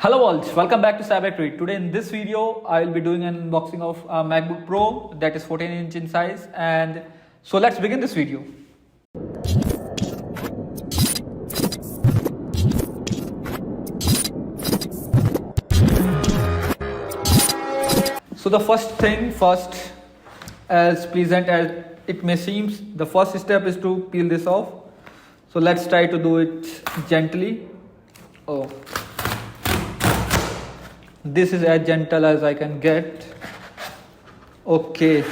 Hello all, welcome back to Cyber. Today in this video, I will be doing an unboxing of a MacBook Pro that is 14-inch in size. And so let's begin this video. So the first thing first, as pleasant as it may seem, the first step is to peel this off. So let's try to do it gently. Oh. This is as gentle as I can get. Okay.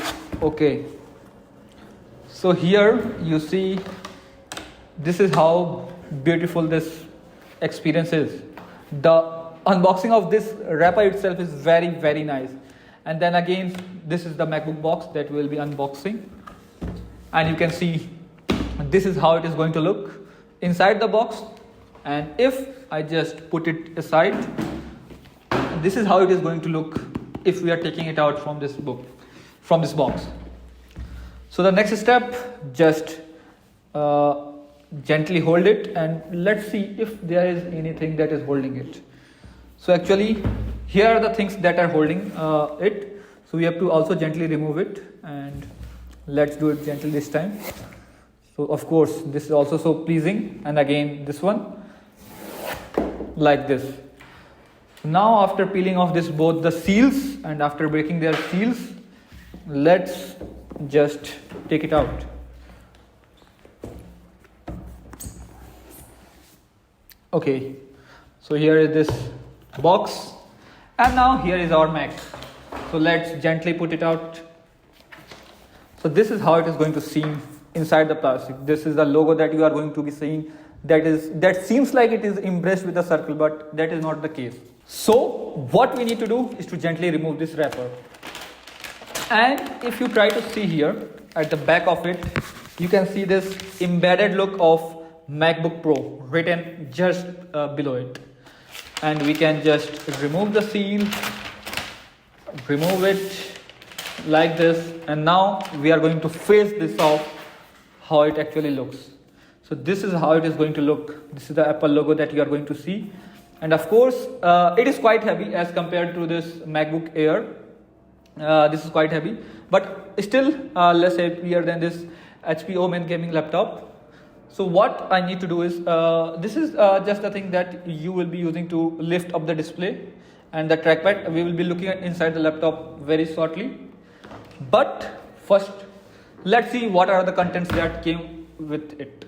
So here you see, this is how beautiful this experience is. The unboxing of this wrapper itself is very nice. And then again, this is the MacBook box that we'll be unboxing. And you can see, this is how it is going to look inside the box. And if I just put it aside, this is how it is going to look if we are taking it out from this box. So the next step, just gently hold it and let's see if there is anything that is holding it. So actually, here are the things that are holding it. So we have to also gently remove it, and let's do it gently this time. So of course, this is also so pleasing, and again this one, like this. Now after peeling off both the seals and after breaking their seals, let's just take it out. Okay, so here is this box, and now here is our Mac. So let's gently put it out. So this is how it is going to seem inside the plastic. This is the logo that you are going to be seeing. That seems like it is embraced with a circle, but that is not the case. So what we need to do is to gently remove this wrapper. And if you try to see here at the back of it, you can see this embedded look of MacBook Pro written just below it. And we can just remove the seal, remove it like this. And now we are going to face this off, how it actually looks. So this is how it is going to look. This is the Apple logo that you are going to see. And of course, it is quite heavy as compared to this MacBook Air. This is quite heavy, but still less heavier than this HP Omen gaming laptop. So what I need to do is, this is just the thing that you will be using to lift up the display and the trackpad. We will be looking at inside the laptop very shortly. But first, let's see what are the contents that came with it.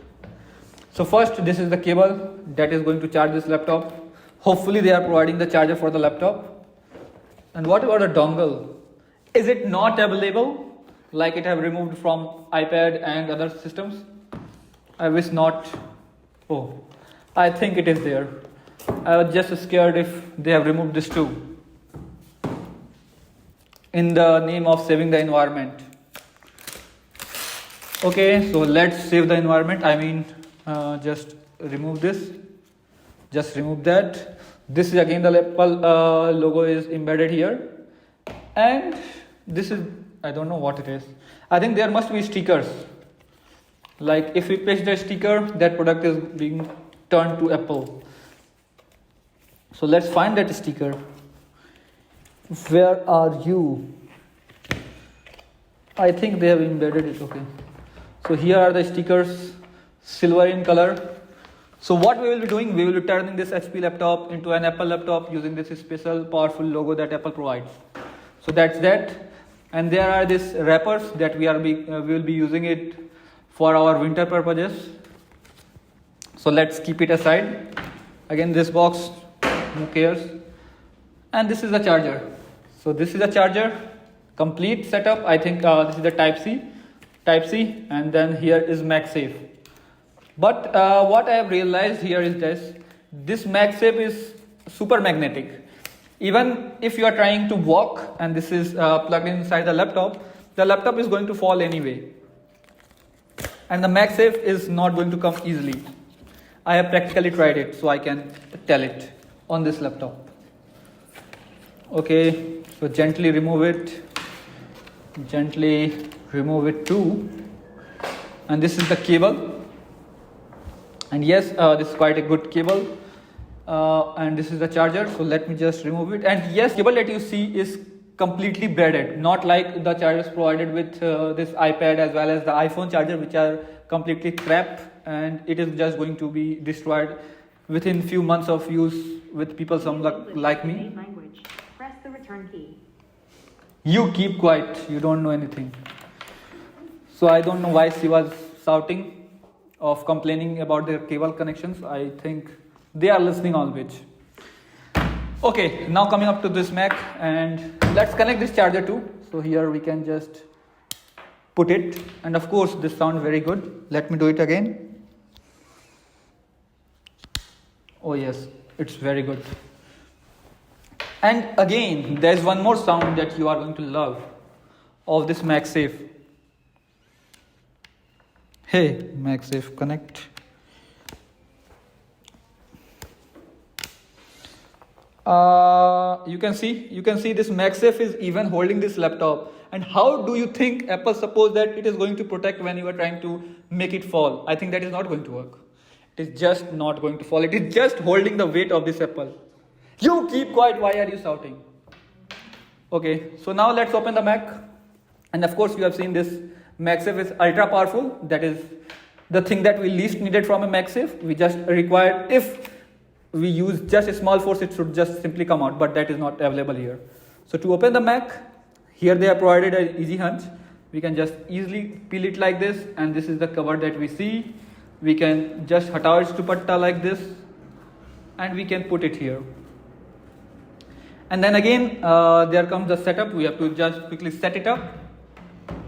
So first, this is the cable that is going to charge this laptop. Hopefully they are providing the charger for the laptop. And what about the dongle? Is it not available like it have removed from iPad and other systems? I wish not. Oh, I think it is there. I was just scared if they have removed this too, in the name of saving the environment. Okay, so let's save the environment. I mean, just remove this. Just remove that. This is again the Apple logo is embedded here. And this is, I don't know what it is. I think there must be stickers. Like if we paste the sticker, that product is being turned to Apple. So let's find that sticker. Where are you? I think they have embedded it. Okay. So here are the stickers, silver in color. So what we will be doing, we will be turning this HP laptop into an Apple laptop using this special powerful logo that Apple provides. So that's that. And there are these wrappers that we will be using it for our winter purposes. So let's keep it aside. Again, this box, who cares? And this is the charger. So this is a charger, complete setup. I think this is the Type C, and then here is MagSafe. But what I have realized here is this MagSafe is super magnetic. Even if you are trying to walk and this is plugged inside the laptop is going to fall anyway. And the MagSafe is not going to come easily. I have practically tried it, so I can tell it on this laptop. Okay, so gently remove it. Gently remove it too. And this is the cable. And yes, this is quite a good cable. and this is the charger. So let me just remove it. And yes, cable that you see is completely braided, not like the chargers provided with this iPad as well as the iPhone charger, which are completely crap, and it is just going to be destroyed within few months of use with people like me. Press the return key. You keep quiet, you don't know anything. So I don't know why she was shouting of complaining about their cable connections. I think they are listening always. Okay, now coming up to this Mac, and let's connect this charger too. So here we can just put it, and of course this sounds very good. Let me do it again. Oh yes, it's very good. And again, there's one more sound that you are going to love of this MagSafe. Hey, MagSafe, connect. You can see this MagSafe is even holding this laptop. And how do you think Apple suppose that it is going to protect when you are trying to make it fall? I think that is not going to work. It is just not going to fall. It is just holding the weight of this Apple. You keep quiet. Why are you shouting? Okay, so now let's open the Mac. And of course, you have seen this MagSafe is ultra powerful. That is the thing that we least needed from a MagSafe. We just required, if we use just a small force, it should just simply come out, but that is not available here. So to open the Mac, here they have provided an easy hunch. We can just easily peel it like this, and this is the cover that we see. We can just hatao its dupatta like this, and we can put it here. And then again, there comes the setup. We have to just quickly set it up,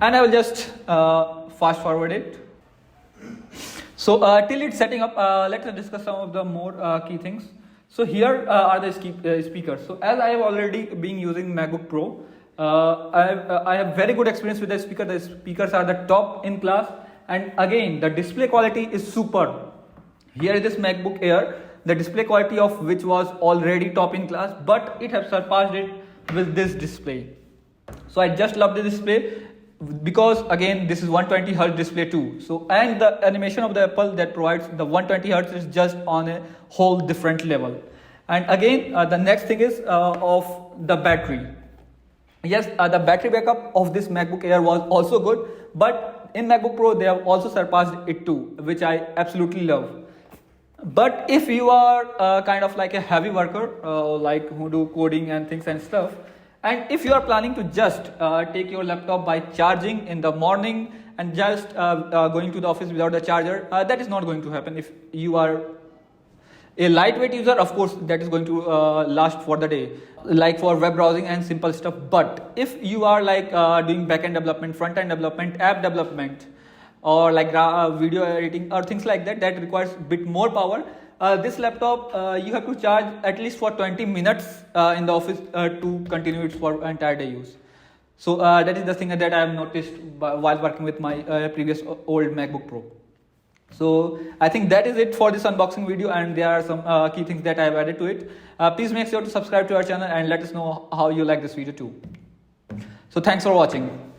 and I will just fast forward it. So till it's setting up, let's discuss some of the more key things. So here are the speakers. So as I have already been using MacBook Pro, I have very good experience with the speaker. The speakers are the top in class, and again the display quality is superb. Here is this MacBook Air, the display quality of which was already top in class, but it has surpassed it with this display. So I just love the display, because again this is 120 Hz display too. So, and the animation of the Apple that provides the 120 Hz is just on a whole different level. And again the next thing is of the battery. Yes, the battery backup of this MacBook Air was also good, but in MacBook Pro they have also surpassed it too, which I absolutely love. But if you are kind of like a heavy worker, like who do coding and things and stuff, and if you are planning to just take your laptop by charging in the morning and just going to the office without the charger, that is not going to happen. If you are a lightweight user, of course, that is going to last for the day, like for web browsing and simple stuff. But if you are like doing backend development, front-end development, app development, or like video editing or things like that, that requires a bit more power, this laptop you have to charge at least for 20 minutes in the office to continue it for entire day use. So that is the thing that I have noticed while working with my previous old MacBook Pro. So I think that is it for this unboxing video, and there are some key things that I have added to it. Please make sure to subscribe to our channel and let us know how you like this video too. So thanks for watching.